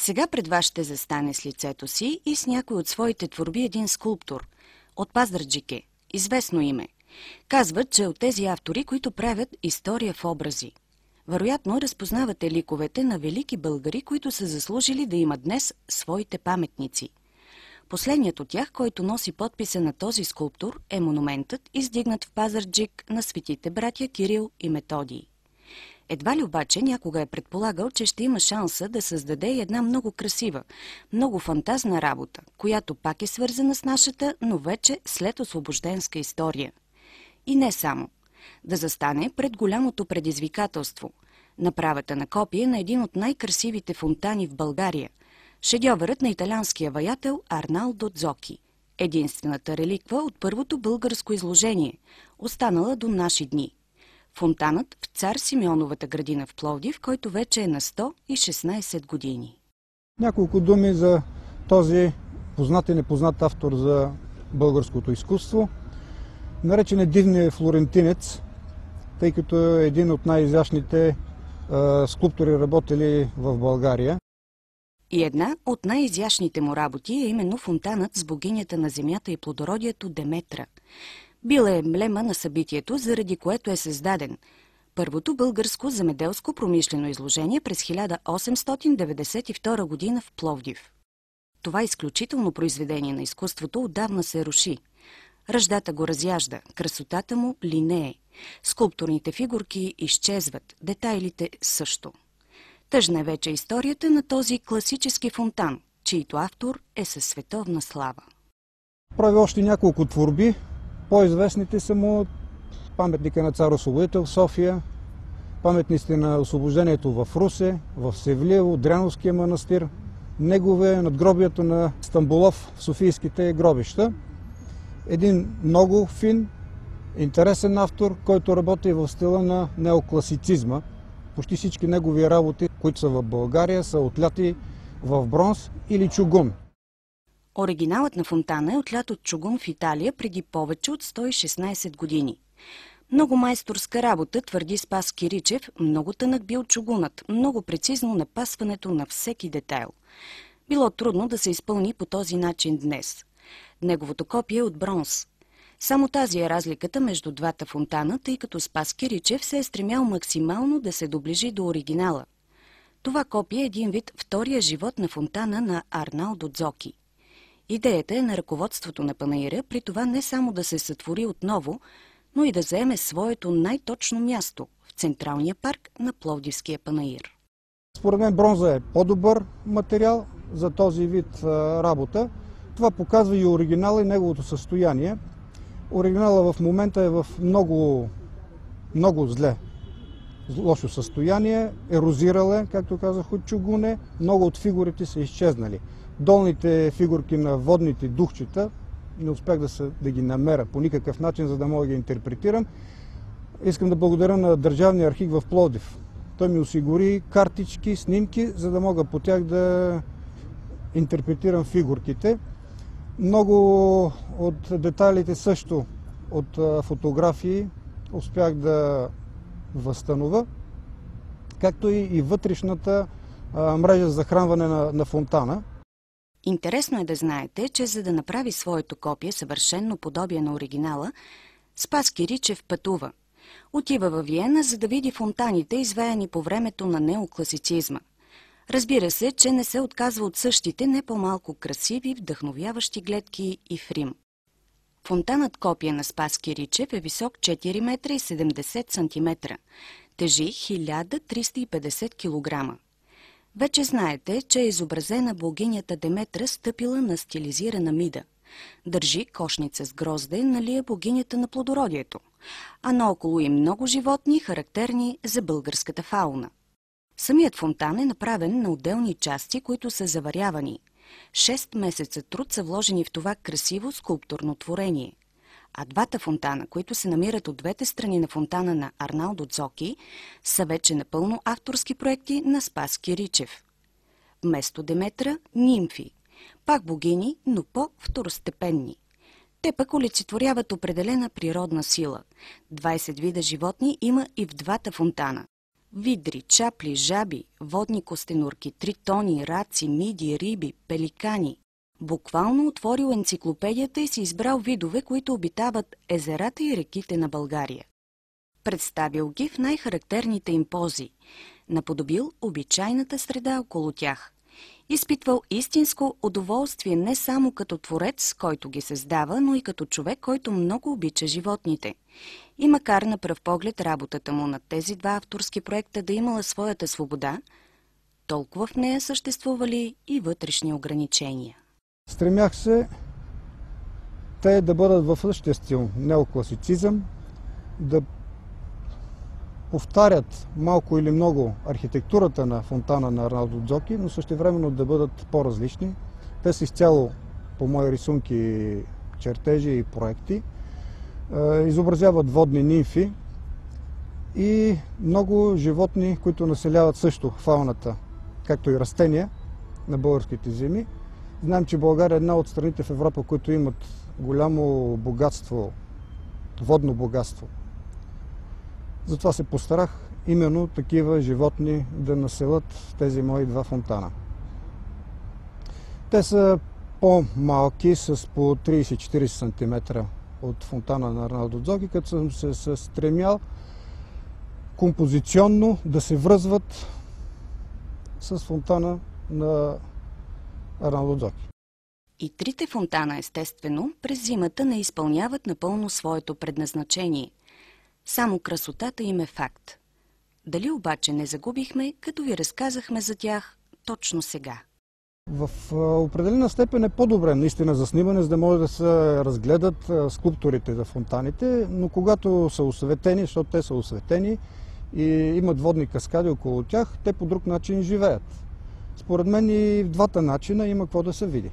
Сега пред вас ще застане с лицето си и с някой от своите творби един скулптор. От Пазарджик е. Известно име. Казват, че от тези автори, които правят история в образи. Вероятно разпознавате ликовете на велики българи, които са заслужили да имат днес своите паметници. Последният от тях, който носи подписа на този скулптор, е монументът, издигнат в Пазарджик на светите братя Кирил и Методий. Едва ли обаче някога е предполагал, че ще има шанса да създаде една много красива, много фантазна работа, която пак е свързана с нашата, но вече след освобожденска история. И не само. Да застане пред голямото предизвикателство – направата на копие на един от най-красивите фонтани в България – шедьовърът на италианския ваятел Арналдо Дзоки, единствената реликва от първото българско изложение, останала до наши дни. Фонтанът в Цар Симеоновата градина в Пловдив, който вече е на 116 години. Няколко думи за този познат и непознат автор за българското изкуство. Наречен е дивният флорентинец, тъй като е един от най-изящните скулптори, работили в България. И една от най-изящните му работи е именно фонтанът с богинята на земята и плодородието Деметра. Бил е емблема на събитието, заради което е създаден. Първото българско земеделско промишлено изложение през 1892 година в Пловдив. Това изключително произведение на изкуството отдавна се руши. Ръждата го разяжда, красотата му линее. Скулптурните фигурки изчезват, детайлите също. Тъжна е вече историята на този класически фонтан, чийто автор е със световна слава. Прави още няколко творби. По-известните са му паметника на цар Освободител в София, паметниците на освобождението в Русе, в Севлиево, Дряновския манастир, негове надгробието на Стамболов в Софийските гробища. Един много фин, интересен автор, който работи в стила на неокласицизма. Почти всички негови работи, които са в България, са отляти в бронз или чугун. Оригиналът на фонтана е отлят от чугун в Италия преди повече от 116 години. Много майсторска работа, твърди Спас Киричев, много тънък бил чугунът, много прецизно напасването на всеки детайл. Било трудно да се изпълни по този начин днес. Неговото копие е от бронз. Само тази е разликата между двата фонтана, тъй като Спас Киричев се е стремял максимално да се доближи до оригинала. Това копие е един вид втория живот на фонтана на Арналдо Дзоки. Идеята е на ръководството на панаира при това не само да се сътвори отново, но и да заеме своето най-точно място в Централния парк на Пловдивския панаир. Според мен бронза е по-добър материал за този вид работа. Това показва и оригинала и неговото състояние. Оригинала в момента е в много зле, лошо състояние, ерозирал е, както казах, от чугуне, много от фигурите са изчезнали. Долните фигурки на водните духчета не успях да ги намеря по никакъв начин, за да мога да ги интерпретирам. Искам да благодаря на Държавния архив в Пловдив. Той ми осигури картички, снимки, за да мога по тях да интерпретирам фигурките. Много от детайлите също от фотографии успях да възстановя, както и вътрешната мрежа за захранване на фонтана. Интересно е да знаете, че за да направи своето копие съвършенно подобие на оригинала, Спас Киричев пътува. Отива във Виена, за да види фонтаните, извеяни по времето на неокласицизма. Разбира се, че не се отказва от същите не по-малко красиви, вдъхновяващи гледки и в Рим. Фонтанът копия на Спас Киричев е висок 4 метра и 70 сантиметра, тежи 1350 кг. Вече знаете, че е изобразена богинята Деметра, стъпила на стилизирана мида. Държи кошница с грозде, нали е богинята на плодородието, а наоколо и много животни, характерни за българската фауна. Самият фонтан е направен на отделни части, които са заварявани. 6 месеца труд са вложени в това красиво скулптурно творение. А двата фонтана, които се намират от двете страни на фонтана на Арналдо Дзоки, са вече напълно авторски проекти на Спас Киричев. Вместо Деметра – нимфи. Пак богини, но по-второстепенни. Те пък олицетворяват определена природна сила. 20 вида животни има и в двата фонтана. Видри, чапли, жаби, водни костенурки, тритони, раци, миди, риби, пеликани. Буквално отворил енциклопедията и си избрал видове, които обитават езерата и реките на България. Представил ги в най-характерните им пози, наподобил обичайната среда около тях. Изпитвал истинско удоволствие не само като творец, който ги създава, но и като човек, който много обича животните. И макар на пръв поглед работата му над тези два авторски проекта да имала своята свобода, толкова в нея съществували и вътрешни ограничения. Стремях се те да бъдат в същия стил неокласицизъм, да повтарят малко или много архитектурата на фонтана на Арналдо Дзоки, но същевременно да бъдат по-различни. Те са изцяло по мои рисунки, чертежи и проекти. Изобразяват водни нимфи и много животни, които населяват също фауната, както и растения на българските земи. Знаем, че България е една от страните в Европа, които имат голямо богатство, водно богатство. Затова се постарах именно такива животни да населят тези мои два фонтана. Те са по-малки, с по 30-40 см от фонтана на Арналдо Дзоки, като съм се стремял композиционно да се връзват с фонтана на Арналдо Дзоки. И трите фонтана, естествено, през зимата не изпълняват напълно своето предназначение. Само красотата им е факт. Дали обаче не загубихме, като ви разказахме за тях точно сега? В определена степен е по-добре наистина за снимане, за да може да се разгледат скулптурите за фонтаните, но когато са осветени, защото те са осветени и имат водни каскади около тях, те по друг начин живеят. Според мен и в двата начина има какво да се види.